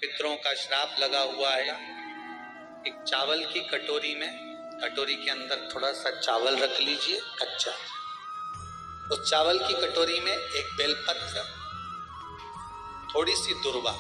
पितरों का श्राप लगा हुआ है। एक चावल की कटोरी में, कटोरी के अंदर थोड़ा सा चावल रख लीजिए कच्चा। उस चावल की कटोरी में एक बेलपत्र, थोड़ी सी दुर्वा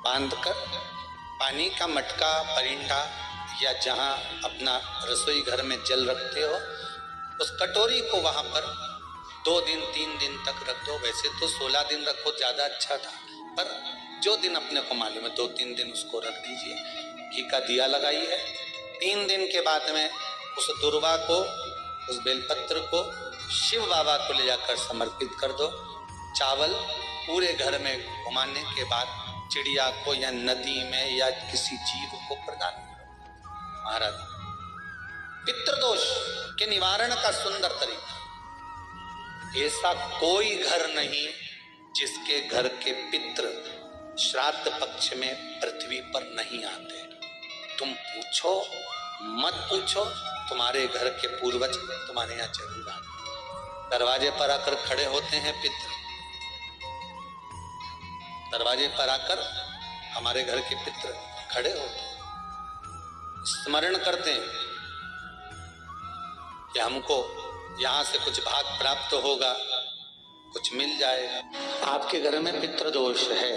बांधकर पानी का मटका, परिंदा या जहां अपना रसोई घर में जल रखते हो, उस कटोरी को वहां पर 2 दिन 3 दिन तक रख दो। वैसे तो 16 दिन रखो, ज्यादा अच्छा था, पर जो दिन अपने को मालूम है 2-3 दिन उसको रख दीजिए। घी का दिया लगाइए। 3 दिन के बाद में उस दुर्वा को, उस बेलपत्र को शिव बाबा को ले जाकर समर्पित कर दो। चावल पूरे घर में घुमाने के बाद चिड़िया को या नदी में या किसी जीव को प्रदान करो। महाराज, पितृदोष के निवारण का सुंदर तरीका। ऐसा कोई घर नहीं जिसके घर के पितृ श्राद्ध पक्ष में पृथ्वी पर नहीं आते। तुम पूछो मत पूछो, तुम्हारे घर के पूर्वज तुम्हारे यहाँ जरूर आते। दरवाजे पर आकर खड़े होते हैं पितृ, दरवाजे पर आकर हमारे घर के पितृ खड़े होते हैं, स्मरण करते हैं कि हमको यहाँ से कुछ भाग प्राप्त होगा, कुछ मिल जाएगा। आपके घर में पितृदोष है,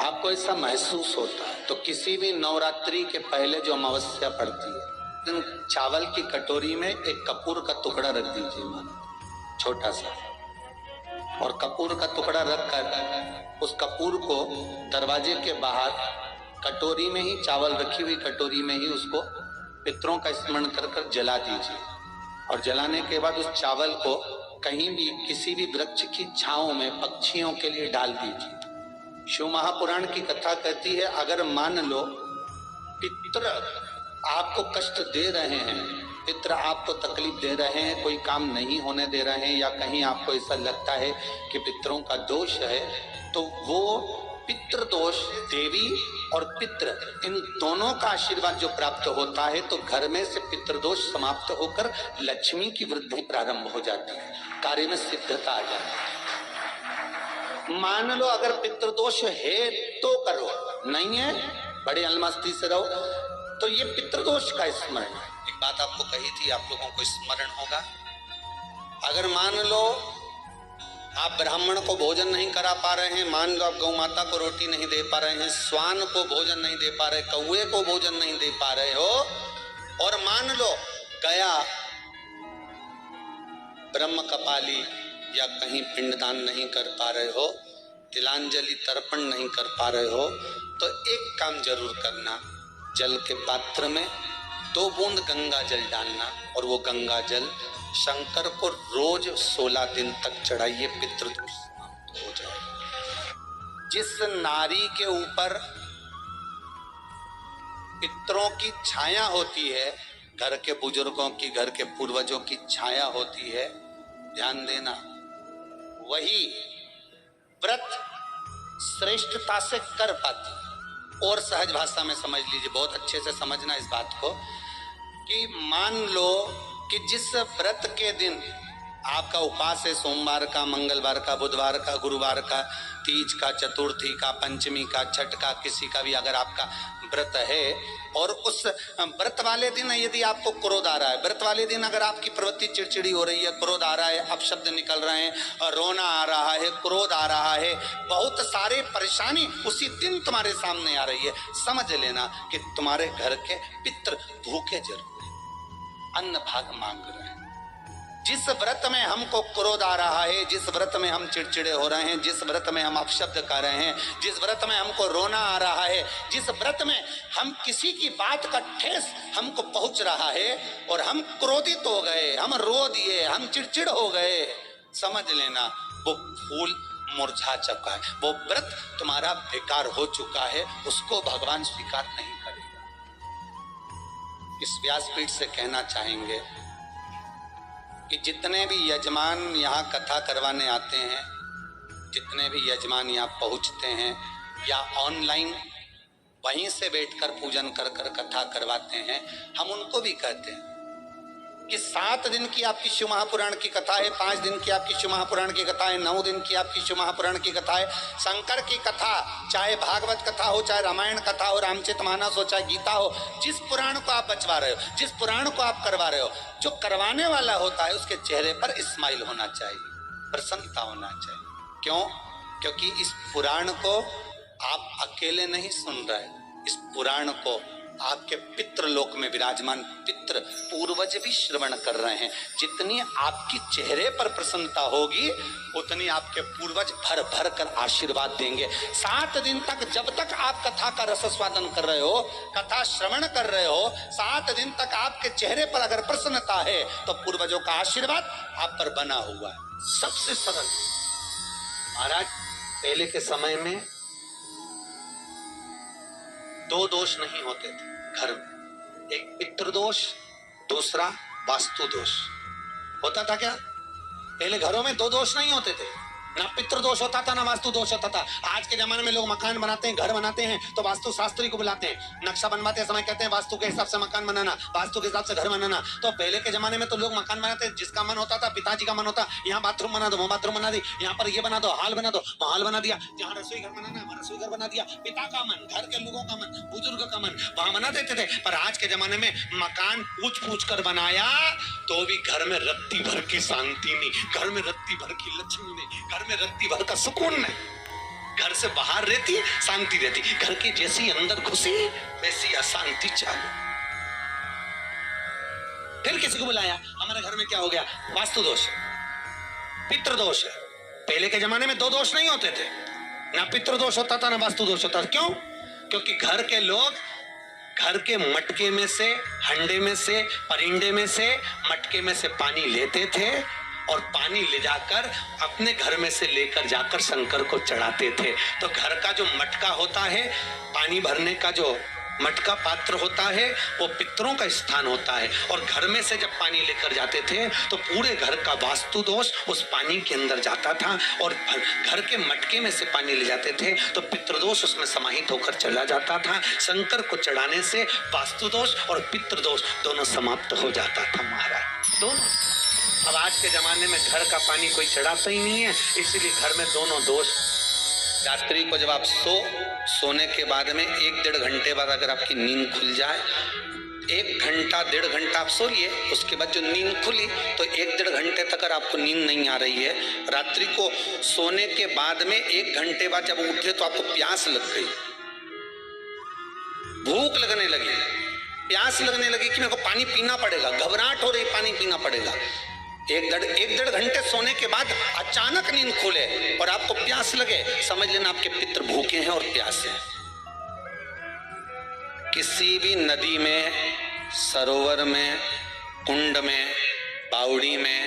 आपको ऐसा महसूस होता है, तो किसी भी नवरात्रि के पहले जो अमावस्या पड़ती है, चावल की कटोरी में एक कपूर का टुकड़ा रख दीजिए, मानो छोटा सा, और कपूर का टुकड़ा रखकर उस कपूर को दरवाजे के बाहर कटोरी में ही, चावल रखी हुई कटोरी में ही उसको पितरों का स्मरण कर कर जला दीजिए। और जलाने के बाद उस चावल को कहीं भी किसी भी वृक्ष की छांव में पक्षियों के लिए डाल दीजिए। शिव महापुराण की कथा कहती है, अगर मान लो पितर आपको कष्ट दे रहे हैं, पितर आपको तकलीफ दे रहे हैं, कोई काम नहीं होने दे रहे हैं, या कहीं आपको ऐसा लगता है कि पितरों का दोष है, तो वो पितृदोष, देवी और पितृ, इन दोनों का आशीर्वाद जो प्राप्त होता है, तो घर में से पितृदोष समाप्त होकर लक्ष्मी की वृद्धि प्रारंभ हो जाती है, कार्य में सिद्धता आ जाती है। मान लो अगर पितृदोष है तो करो, नहीं है बड़े अलमस्ती से रहो, तो ये पितृदोष का स्मरण है। एक बात आपको कही थी, आप लोगों को स्मरण होगा। अगर मान लो आप ब्राह्मण को भोजन नहीं करा पा रहे हैं, मान लो आप गौ माता को रोटी नहीं दे पा रहे हैं, स्वान को भोजन नहीं दे पा रहे, कौवे को भोजन नहीं दे पा रहे हो, और मान लो गया ब्रह्म कपाली या कहीं पिंडदान नहीं कर पा रहे हो, तिलांजलि तर्पण नहीं कर पा रहे हो, तो एक काम जरूर करना, जल के पात्र में 2 बूंद गंगा जल डालना, और वो गंगा जल शंकर को रोज 16 दिन तक चढ़ाइए, पितृदोष समाप्त हो जाए। जिस नारी के ऊपर पितरों की छाया होती है, घर के बुजुर्गों की, घर के पूर्वजों की छाया होती है, ध्यान देना, वही व्रत श्रेष्ठता से कर पाती। और सहज भाषा में समझ लीजिए, बहुत अच्छे से समझना इस बात को, कि मान लो कि जिस व्रत के दिन आपका उपास है, सोमवार का, मंगलवार का, बुधवार का, गुरुवार का, तीज का, चतुर्थी का, पंचमी का, छठ का, किसी का भी अगर आपका व्रत है, और उस व्रत वाले दिन यदि आपको क्रोध आ रहा है, व्रत वाले दिन अगर आपकी प्रवृत्ति चिड़चिड़ी हो रही है, क्रोध आ रहा है, अपशब्द निकल रहे हैं, रोना आ रहा है, क्रोध आ रहा है, बहुत सारे परेशानी उसी दिन तुम्हारे सामने आ रही है, समझ लेना कि तुम्हारे घर के पितृ भूखे जरूर, अन्न भाग मांग रहे हैं। जिस व्रत में हमको क्रोध आ रहा है, जिस व्रत में हम चिड़चिड़े हो रहे हैं, जिस व्रत में हम अपशब्द कर रहे हैं, जिस व्रत में हमको रोना आ रहा है, जिस व्रत में हम किसी की बात का ठेस हमको पहुंच रहा है और हम क्रोधित हो गए, हम रो दिए, हम चिड़चिड़ हो गए, समझ लेना वो फूल मुरझा चुका है, वो व्रत तुम्हारा बेकार हो चुका है, उसको भगवान स्वीकार नहीं करेगा। इस व्यासपीठ से कहना चाहेंगे कि जितने भी यजमान यहाँ कथा करवाने आते हैं, जितने भी यजमान यहाँ पहुँचते हैं, या ऑनलाइन वहीं से बैठकर पूजन कर कर कथा करवाते हैं, हम उनको भी कहते हैं कि 7 दिन की आपकी शिव महापुराण की कथा है, 5 दिन की आपकी शिव महापुराण की कथा है, 9 दिन की आपकी शिव महापुराण की कथा है। शंकर की कथा, चाहे भागवत कथा हो, चाहे रामायण कथा हो, रामचरितमानस हो, चाहे गीता हो, जिस पुराण को आप बचवा रहे हो, जिस पुराण को आप करवा रहे हो, जो करवाने वाला होता है उसके चेहरे पर स्माइल होना चाहिए, प्रसन्नता होना चाहिए। क्यों? क्योंकि इस पुराण को आप अकेले नहीं सुन रहे, इस पुराण को आपके पितृ लोक में विराजमान पितृ पूर्वज भी श्रवण कर रहे हैं। जितनी आपकी चेहरे पर प्रसन्नता होगी उतनी आपके पूर्वज भर भर कर आशीर्वाद देंगे। 7 दिन तक, जब तक आप कथा का रसस्वादन कर रहे हो, कथा श्रवण कर रहे हो, 7 दिन तक आपके चेहरे पर अगर प्रसन्नता है तो पूर्वजों का आशीर्वाद आप पर बना हुआ है। सबसे सरल। महाराज, पहले के समय में 2 दोष नहीं होते थे घर में, एक पितृदोष, दूसरा वास्तु दोष। होता था क्या? पहले घरों में 2 दोष नहीं होते थे, ना पितृदोष होता था ना वास्तु दोष होता था। आज के जमाने में लोग मकान बनाते हैं, घर बनाते हैं तो वास्तु शास्त्री को बुलाते हैं, नक्शा बनवाते समय कहते हैं वास्तु के हिसाब से मकान बनाना, वास्तु के हिसाब से घर बनाना। तो पहले के जमाने में तो लोग मकान बनाते, जिसका मन होता था, पिताजी का मन होता, यहाँ बाथरूम बना दो, बाथरूम बना दी, यहाँ पर ये बना दो, हॉल बना दो, हॉल बना दिया, जहाँ रसोई घर बनाना है रसोई घर बना दिया। पिता का मन, घर के लोगों का मन, बुजुर्ग का मन, वहां बना देते थे। पर आज के जमाने में मकान पूछ कर बनाया तो भी घर में रत्ती भर की शांति नहीं, घर में रत्ती भर की लक्ष्मी नहीं, घर में रत्ती भर का सुकून नहीं। घर से बाहर रहती शांति रहती, घर की जैसी अंदर घुसी वैसी अशांति चालू। फिर किसी को बुलाया, हमारे घर में क्या हो गया? वास्तु दोष है, पितृदोष है। पहले के जमाने में 2 दोष नहीं होते थे, ना पितृदोष होता था ना वास्तु दोष होता था। क्यों? क्योंकि घर के लोग घर के मटके में से, हंडे में से, परिंडे में से, मटके में से पानी लेते थे और पानी ले जाकर अपने घर में से लेकर जाकर शंकर को चढ़ाते थे। तो घर का जो मटका होता है, पानी भरने का जो मटका पात्र होता है, वो पितरों का स्थान होता है। और घर में से जब पानी लेकर जाते थे तो पूरे घर का वास्तु दोष उस पानी के अंदर जाता था, और घर के मटके में से पानी ले जाते थे तो पितृदोष उसमें समाहित होकर चला जाता था। शंकर को चढ़ाने से वास्तु दोष और पितृदोष दोनों समाप्त हो जाता था महाराज, दोनों। अब आज के जमाने में घर का पानी कोई चढ़ाता ही नहीं है, इसीलिए घर में दोनों दोष। रात्रि को जब आप सोने के बाद में 1-1.5 घंटे बाद अगर आपकी नींद खुल जाए, 1 घंटा 1.5 घंटा आप सो लिए, उसके बाद जो नींद खुली तो 1-1.5 घंटे तक अगर आपको नींद नहीं आ रही है, रात्रि को सोने के बाद में 1 घंटे बाद जब उठे तो आपको प्यास लग गई, भूख लगने लगी, प्यास लगने लगी कि मेरे को पानी पीना पड़ेगा, घबराहट हो रही, पानी पीना पड़ेगा। 1-1.5 घंटे सोने के बाद अचानक नींद खुले और आपको प्यास लगे, समझ लेना आपके पितृ भूखे हैं और प्यासे हैं। किसी भी नदी में, सरोवर में, कुंड में, बावड़ी में,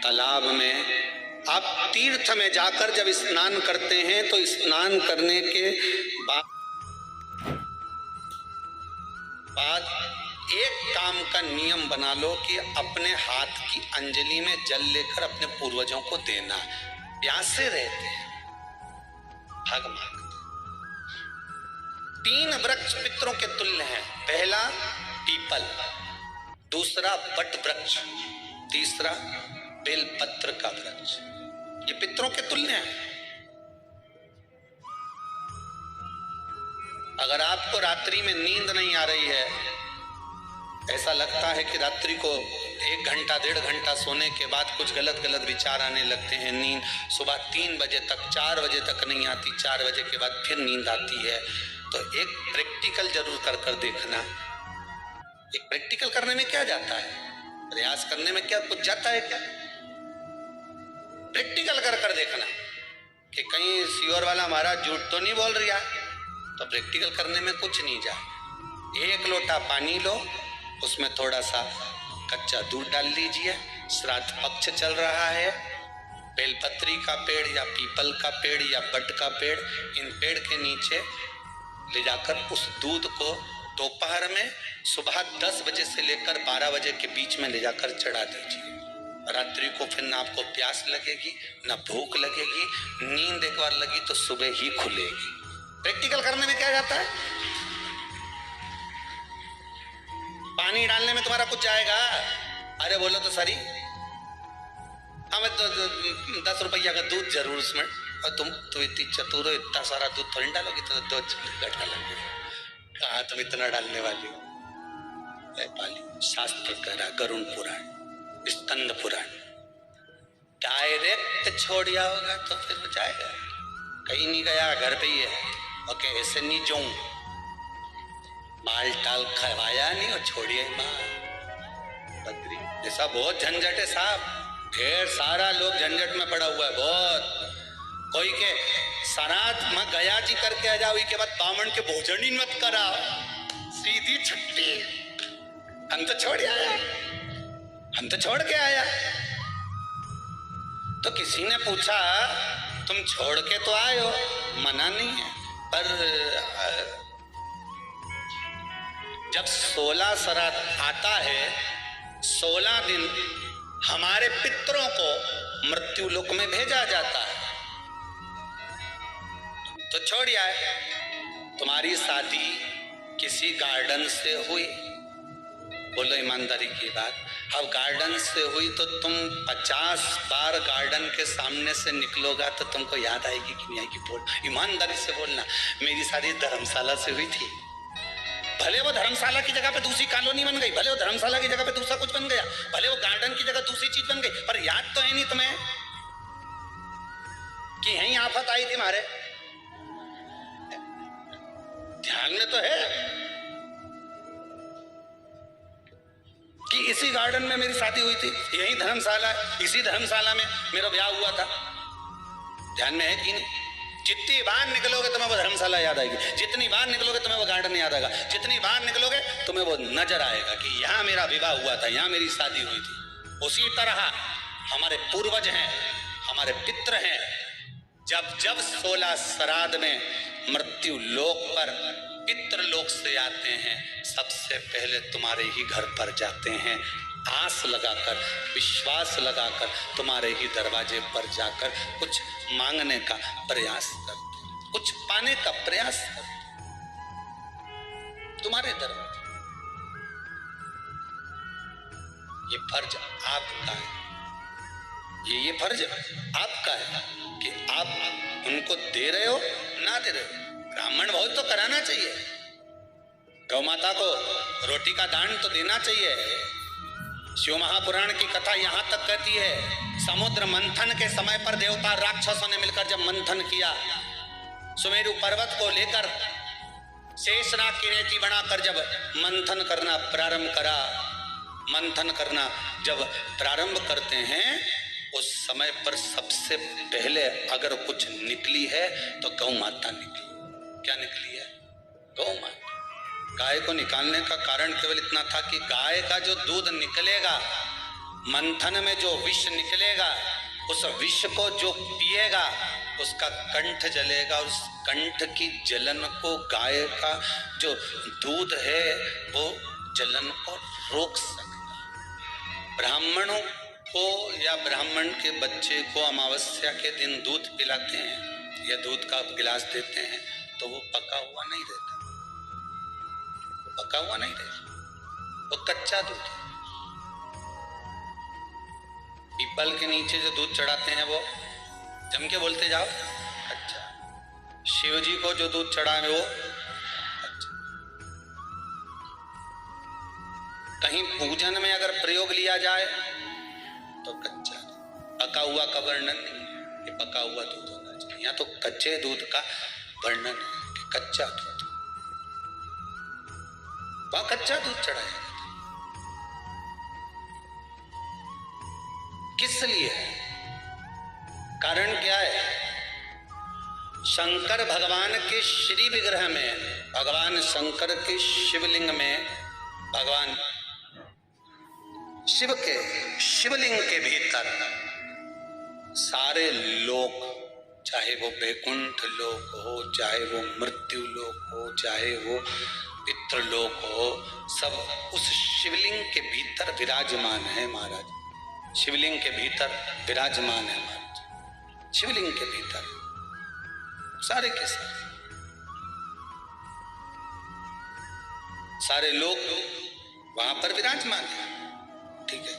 तालाब में, आप तीर्थ में जाकर जब स्नान करते हैं तो स्नान करने के बाद एक काम का नियम बना लो कि अपने हाथ की अंजलि में जल लेकर अपने पूर्वजों को देना। प्यासे रहते हैं, भाग मांगते। 3 वृक्ष पितरों के तुल्य हैं। पहला पीपल, दूसरा वट वृक्ष, तीसरा बेलपत्र का वृक्ष। ये पितरों के तुल्य हैं। अगर आपको रात्रि में नींद नहीं आ रही है, ऐसा लगता है कि रात्रि को 1 घंटा 1.5 घंटा सोने के बाद कुछ गलत गलत विचार आने लगते हैं, नींद सुबह 3 बजे तक, 4 बजे तक नहीं आती, 4 बजे के बाद फिर नींद आती है, तो एक प्रैक्टिकल जरूर कर देखना। एक प्रैक्टिकल करने में क्या जाता है, प्रयास करने में क्या कुछ जाता है क्या? प्रैक्टिकल कर देखना कि कहीं सीवर वाला महाराज झूठ तो नहीं बोल रहा, तो प्रैक्टिकल करने में कुछ नहीं जाए। 1 लोटा पानी लो, उसमें थोड़ा सा कच्चा दूध डाल लीजिए, श्राद्ध पक्ष चल रहा है, बेलपत्री का पेड़ या पीपल का पेड़ या बट का पेड़, इन पेड़ के नीचे ले जाकर उस दूध को दोपहर में सुबह 10 बजे से लेकर 12 बजे के बीच में ले जाकर चढ़ा दीजिए। रात्रि को फिर ना आपको प्यास लगेगी ना भूख लगेगी, नींद एक बार लगी तो सुबह ही खुलेगी। प्रैक्टिकल करने में क्या जाता है? पानी डालने में तुम्हारा कुछ जाएगा? अरे बोलो तो सरी, हमें तो 10 रुपया का दूध जरूर उसमें, और तुम तो इतनी चतुर हो, इतना सारा दूध थोड़ी डालोगी, तो 2 चम्मच डालोगे। कहाँ तुम इतना डालने वाली हो? पाली शास्त्र कह रहा, गरुण पुराण, स्कंद पुराण, डायरेक्ट छोड़ होगा तो फिर हो जाएगा। कहीं नहीं गया, घर पे ही है। ओके, ऐसे नहीं जाऊं, माल टाल खवाया नहीं और छोड़िए माँ बकरी। ऐसा बहुत झंझट है साहब, ढेर सारा लोग झंझट में पड़ा हुआ है बहुत। कोई के सराध में गया जी करके आ जाओ, के बाद बामन के भोजन ही मत करा, सीधी छुट्टी। हम तो छोड़ आया, हम तो छोड़ के आया। तो किसी ने पूछा तुम छोड़ के तो आए हो, मना नहीं है, पर जब 16 श्राद्ध आता है, 16 दिन हमारे पितरों को मृत्यु लोक में भेजा जाता है, तो छोड़ आए। तुम्हारी शादी किसी गार्डन से हुई, बोलो ईमानदारी की बात, अब गार्डन से हुई तो तुम 50 बार गार्डन के सामने से निकलोगा तो तुमको याद आएगी कि नहीं आएगी? बोल, ईमानदारी से बोलना। मेरी शादी धर्मशाला से हुई थी, भले वो धर्मशाला की जगह पे दूसरी कॉलोनी बन गई, भले वो धर्मशाला की जगह पे दूसरा कुछ बन गया, भले वो गार्डन की जगह दूसरी चीज बन गई, पर याद तो है नहीं तुम्हें कि यही आफत आई थी हमारे ध्यान में? तो है कि इसी गार्डन में मेरी शादी हुई थी, यही धर्मशाला, इसी धर्मशाला में मेरा ब्याह हुआ था। ध्यान में है कि नहीं? जितनी बार निकलोगे तुम्हें वो धर्मशाला याद आएगी, जितनी बार निकलोगे तुम्हें वो गार्डन याद आएगा, जितनी बार निकलोगे तुम्हें वो नजर आएगा कि यहाँ मेरा विवाह हुआ था, यहाँ मेरी शादी हुई थी। उसी तरह हमारे पूर्वज हैं, हमारे पितृ हैं, जब जब 16 श्राद्ध में मृत्यु लोक पर पितृलोक से आते हैं, सबसे पहले तुम्हारे ही घर पर जाते हैं, आस लगाकर, विश्वास लगाकर, तुम्हारे ही दरवाजे पर जाकर कुछ मांगने का प्रयास करते, कुछ पाने का प्रयास करते, तुम्हारे दरवाजे। ये फर्ज आपका है, ये फर्ज आपका है कि आप उनको दे रहे हो ना दे रहे हो। ब्राह्मण भोज तो कराना चाहिए, गौ माता को रोटी का दान तो देना चाहिए। शिव महापुराण की कथा यहाँ तक कहती है, समुद्र मंथन के समय पर देवता राक्षसों ने मिलकर जब मंथन किया, सुमेरु पर्वत को लेकर शेषनाग की नेति बनाकर जब मंथन करना प्रारंभ करा, मंथन करना जब प्रारंभ करते हैं, उस समय पर सबसे पहले अगर कुछ निकली है तो गौ माता निकली। क्या निकली है? गौ माता। गाय को निकालने का कारण केवल इतना था कि गाय का जो दूध निकलेगा, मंथन में जो विष निकलेगा, उस विष को जो पिएगा उसका कंठ जलेगा, उस कंठ की जलन को गाय का जो दूध है वो जलन को रोक सकता। ब्राह्मणों को या ब्राह्मण के बच्चे को अमावस्या के दिन दूध पिलाते हैं या दूध का गिलास देते हैं तो वो पका हुआ नहीं रहता, पका हुआ नहीं रहता, वो कच्चा दूध। पीपल के नीचे जो दूध चढ़ाते हैं वो जम के बोलते जाओ कच्चा। शिव जी को जो दूध चढ़ा है वो कच्चा। कहीं पूजन में अगर प्रयोग लिया जाए तो कच्चा। पका हुआ का वर्णन नहीं, ये पका हुआ दूध होना चाहिए। यहाँ तो कच्चे दूध का वर्णन है कि कच्चा दूध, वह कच्चा दूध चढ़ाया जाता। किस लिए? कारण क्या है? शंकर भगवान के श्री विग्रह में, भगवान शंकर के शिवलिंग में, भगवान शिव के शिवलिंग के भीतर सारे लोक, चाहे वो वैकुंठ लोक हो, चाहे वो मृत्यु लोक हो, चाहे वो पितृलोक हो, सब उस शिवलिंग के भीतर विराजमान है महाराज। शिवलिंग के भीतर विराजमान है महाराज। शिवलिंग के भीतर सारे के सारे लोग वहां पर विराजमान है। ठीक है।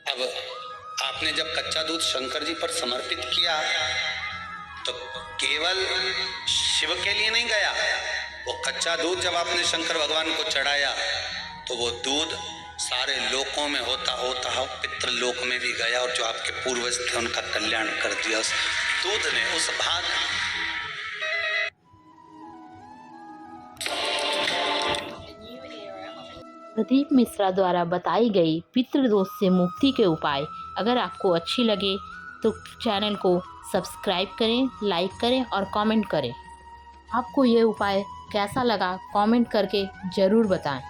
अब आपने जब कच्चा दूध शंकर जी पर समर्पित किया तो केवल शिव के लिए नहीं गया, वो कच्चा दूध जब आपने शंकर भगवान को चढ़ाया तो वो दूध सारे लोकों में होता होता पितृलोक में भी गया, और जो आपके पूर्वज थे उनका कल्याण कर दिया उस दूध ने, उस भाग। प्रदीप मिश्रा द्वारा बताई गई पितृदोष से मुक्ति के उपाय अगर आपको अच्छी लगे तो चैनल को सब्सक्राइब करें, लाइक करें और कमेंट करें। आपको ये उपाय कैसा लगा कमेंट करके ज़रूर बताएं।